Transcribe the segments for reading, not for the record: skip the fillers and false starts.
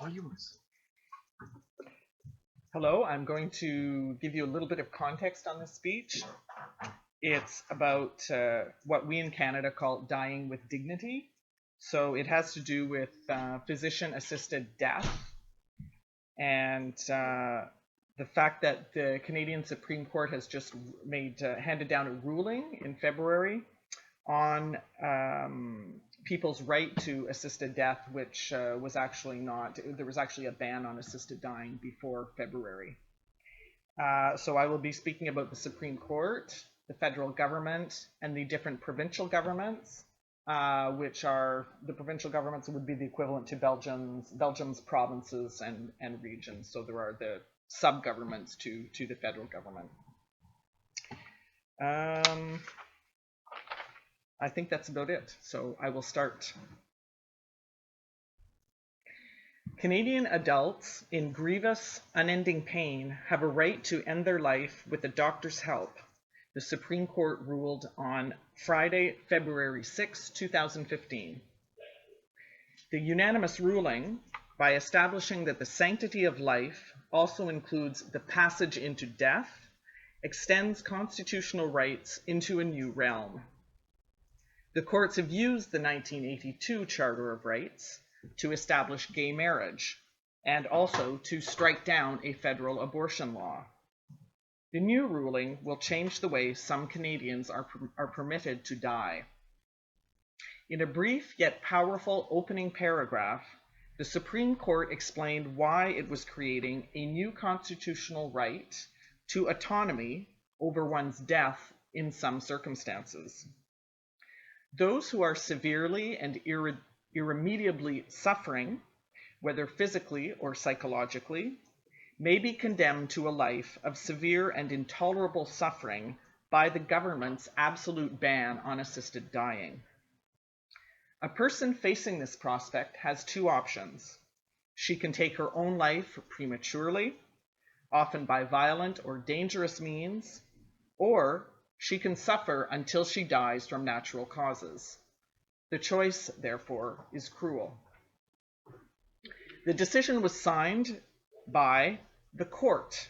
All yours. Hello, I'm going to give you a little bit of context on this speech. It's about what we in Canada call dying with dignity. So it has to do with physician-assisted death and the fact that the Canadian Supreme Court has just handed down a ruling in February on people's right to assisted death, which was actually not, there was actually a ban on assisted dying before February. So I will be speaking about the Supreme Court, the federal government, and the different provincial governments, which are, the provincial governments would be the equivalent to Belgium's provinces and regions. So there are the sub-governments to the federal government. I think that's about it. So I will start. Canadian adults in grievous, unending pain have a right to end their life with a doctor's help, the Supreme Court ruled on Friday, February 6, 2015. The unanimous ruling, by establishing that the sanctity of life also includes the passage into death, extends constitutional rights into a new realm. The courts have used the 1982 Charter of Rights to establish gay marriage and also to strike down a federal abortion law. The new ruling will change the way some Canadians are permitted to die. In a brief yet powerful opening paragraph, the Supreme Court explained why it was creating a new constitutional right to autonomy over one's death in some circumstances. Those who are severely and irremediably suffering, whether physically or psychologically, may be condemned to a life of severe and intolerable suffering by the government's absolute ban on assisted dying. A person facing this prospect has two options. She can take her own life prematurely, often by violent or dangerous means, or she can suffer until she dies from natural causes. The choice, therefore, is cruel. The decision was signed by the court,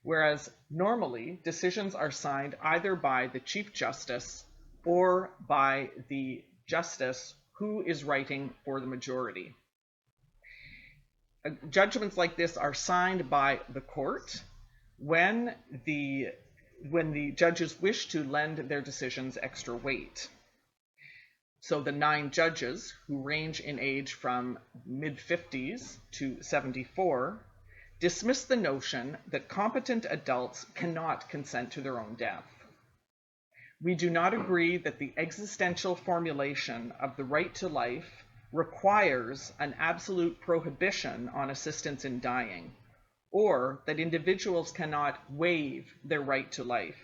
whereas normally decisions are signed either by the Chief Justice or by the justice who is writing for the majority. Judgments like this are signed by the court when the judges wish to lend their decisions extra weight. So the 9 judges, who range in age from mid-50s to 74, dismiss the notion that competent adults cannot consent to their own death. We do not agree that the existential formulation of the right to life requires an absolute prohibition on assistance in dying, or that individuals cannot waive their right to life.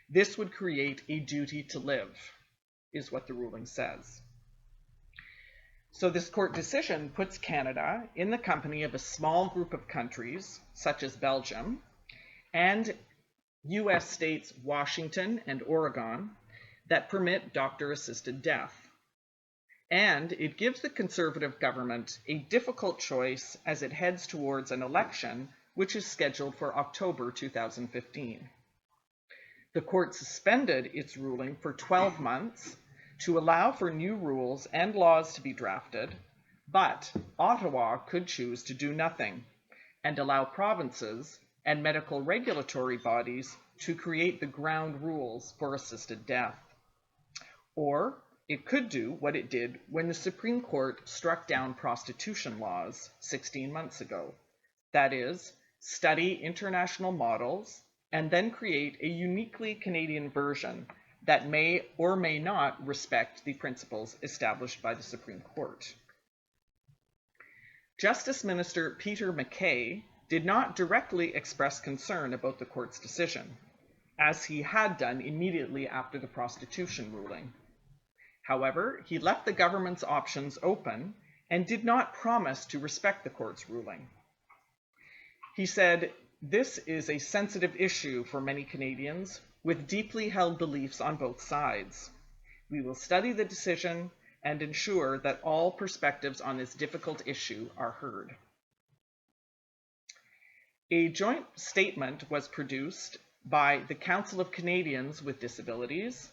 This would create a duty to live, is what the ruling says. So this court decision puts Canada in the company of a small group of countries, such as Belgium, and US states Washington and Oregon, that permit doctor-assisted death. And it gives the Conservative government a difficult choice as it heads towards an election which is scheduled for October 2015. The court suspended its ruling for 12 months to allow for new rules and laws to be drafted, but Ottawa could choose to do nothing and allow provinces and medical regulatory bodies to create the ground rules for assisted death. Or it could do what it did when the Supreme Court struck down prostitution laws 16 months ago. That is, study international models and then create a uniquely Canadian version that may or may not respect the principles established by the Supreme Court. Justice Minister Peter MacKay did not directly express concern about the court's decision, as he had done immediately after the prostitution ruling. However, he left the government's options open and did not promise to respect the court's ruling. He said, "This is a sensitive issue for many Canadians with deeply held beliefs on both sides. We will study the decision and ensure that all perspectives on this difficult issue are heard. A joint statement was produced by the Council of Canadians with Disabilities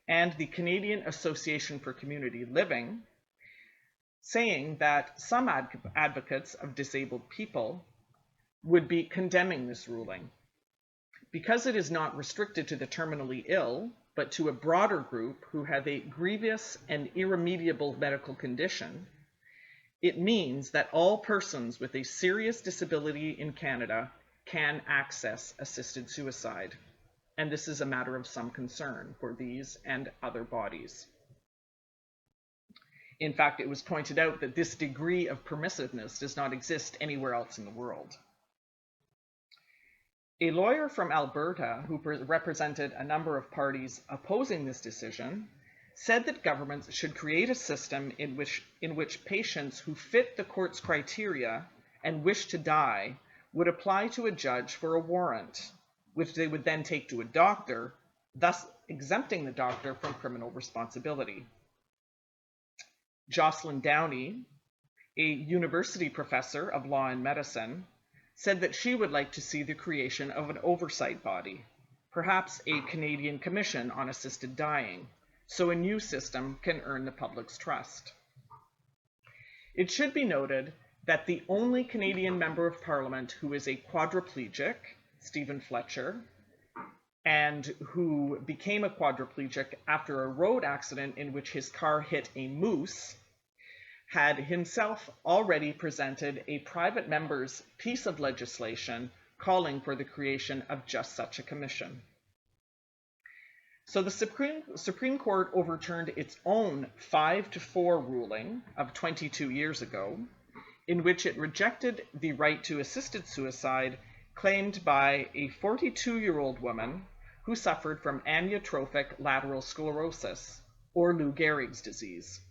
and the Canadian Association for Community Living, saying that some advocates of disabled people would be condemning this ruling. Because it is not restricted to the terminally ill, but to a broader group who have a grievous and irremediable medical condition, it means that all persons with a serious disability in Canada can access assisted suicide. And this is a matter of some concern for these and other bodies. In fact, it was pointed out that this degree of permissiveness does not exist anywhere else in the world. A lawyer from Alberta, who represented a number of parties opposing this decision, said that governments should create a system in which patients who fit the court's criteria and wish to die would apply to a judge for a warrant, which they would then take to a doctor, thus exempting the doctor from criminal responsibility. Jocelyn Downey, a university professor of law and medicine, said that she would like to see the creation of an oversight body, perhaps a Canadian Commission on Assisted Dying, so a new system can earn the public's trust. It should be noted that the only Canadian Member of Parliament who is a quadriplegic, Stephen Fletcher, and who became a quadriplegic after a road accident in which his car hit a moose, had himself already presented a private member's piece of legislation calling for the creation of just such a commission. So the Supreme Court overturned its own 5-4 ruling of 22 years ago, in which it rejected the right to assisted suicide claimed by a 42-year-old woman who suffered from amyotrophic lateral sclerosis, or Lou Gehrig's disease.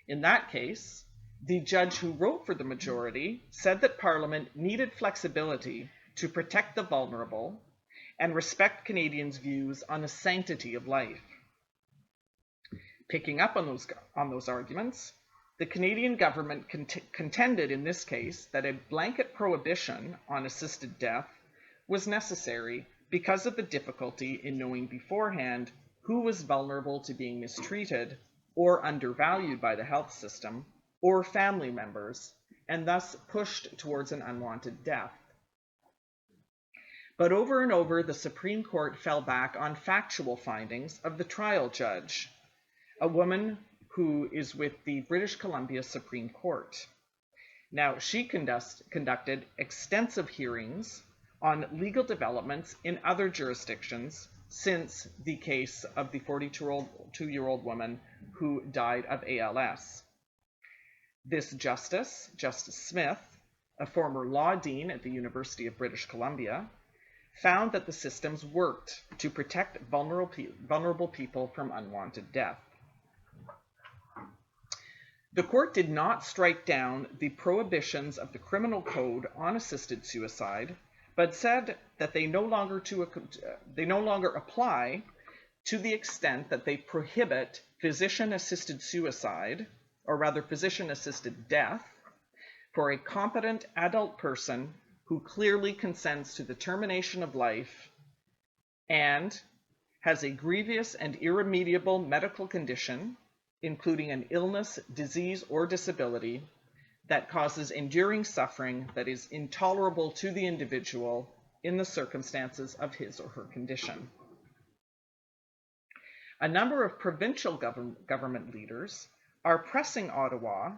In that case, the judge who wrote for the majority said that Parliament needed flexibility to protect the vulnerable and respect Canadians' views on the sanctity of life. Picking up on those arguments, the Canadian government contended in this case that a blanket prohibition on assisted death was necessary because of the difficulty in knowing beforehand who was vulnerable to being mistreated or undervalued by the health system, or family members, and thus pushed towards an unwanted death. But over and over, the Supreme Court fell back on factual findings of the trial judge, a woman who is with the British Columbia Supreme Court. Now, she conducted extensive hearings on legal developments in other jurisdictions since the case of the 42-year-old woman who died of ALS. This Justice Smith, a former law dean at the University of British Columbia, found that the systems worked to protect vulnerable people from unwanted death. The court did not strike down the prohibitions of the Criminal Code on assisted suicide, but said that they no longer apply to the extent that they prohibit physician-assisted suicide, or rather physician-assisted death, for a competent adult person who clearly consents to the termination of life and has a grievous and irremediable medical condition, including an illness, disease, or disability that causes enduring suffering that is intolerable to the individual in the circumstances of his or her condition. A number of provincial government leaders are pressing Ottawa,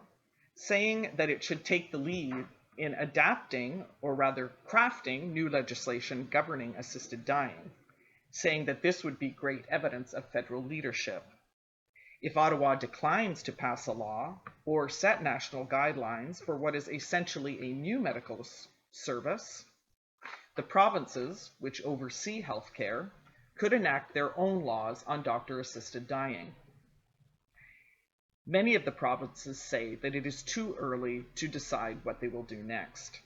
saying that it should take the lead in adapting, or rather crafting, new legislation governing assisted dying, saying that this would be great evidence of federal leadership. If Ottawa declines to pass a law or set national guidelines for what is essentially a new medical service, the provinces, which oversee healthcare, could enact their own laws on doctor-assisted dying. Many of the provinces say that it is too early to decide what they will do next.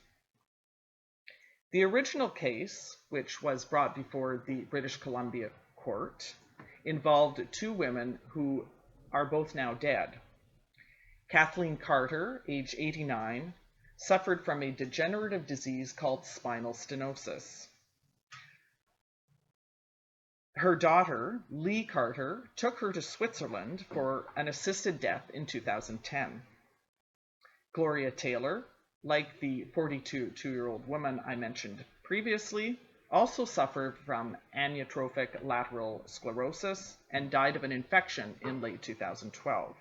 The original case, which was brought before the British Columbia court, involved two women who are both now dead, Kathleen Carter, age 89, suffered from a degenerative disease called spinal stenosis. Her daughter, Lee Carter, took her to Switzerland for an assisted death in 2010. Gloria Taylor, like the 42-year-old woman I mentioned previously, also suffered from amyotrophic lateral sclerosis and died of an infection in late 2012.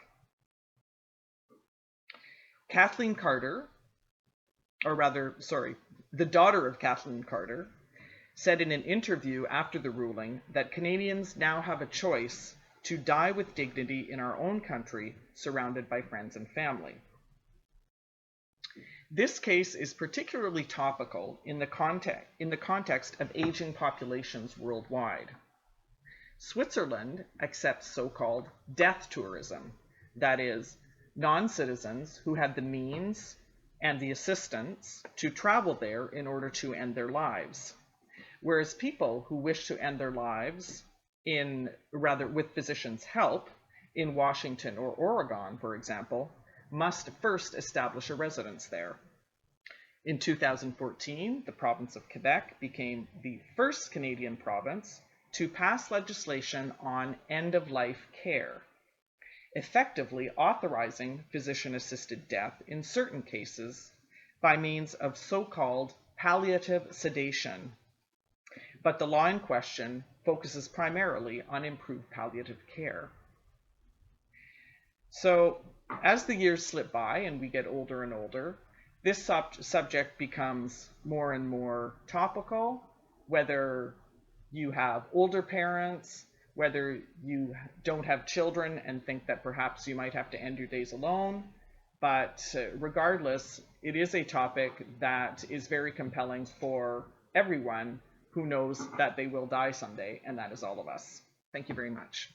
Kathleen Carter, the daughter of Kathleen Carter, said in an interview after the ruling that Canadians now have a choice to die with dignity in our own country, surrounded by friends and family. This case is particularly topical in the context of aging populations worldwide. Switzerland accepts so-called death tourism, that is, non-citizens who had the means and the assistance to travel there in order to end their lives, whereas people who wish to end their lives with physicians' help in Washington or Oregon, for example, must first establish a residence there. In 2014, the province of Quebec became the first Canadian province to pass legislation on end-of-life care, effectively authorizing physician-assisted death in certain cases by means of so-called palliative sedation. But the law in question focuses primarily on improved palliative care. So, as the years slip by and we get older and older, this subject becomes more and more topical, whether you have older parents, whether you don't have children and think that perhaps you might have to end your days alone. But regardless, it is a topic that is very compelling for everyone who knows that they will die someday, and that is all of us. Thank you very much.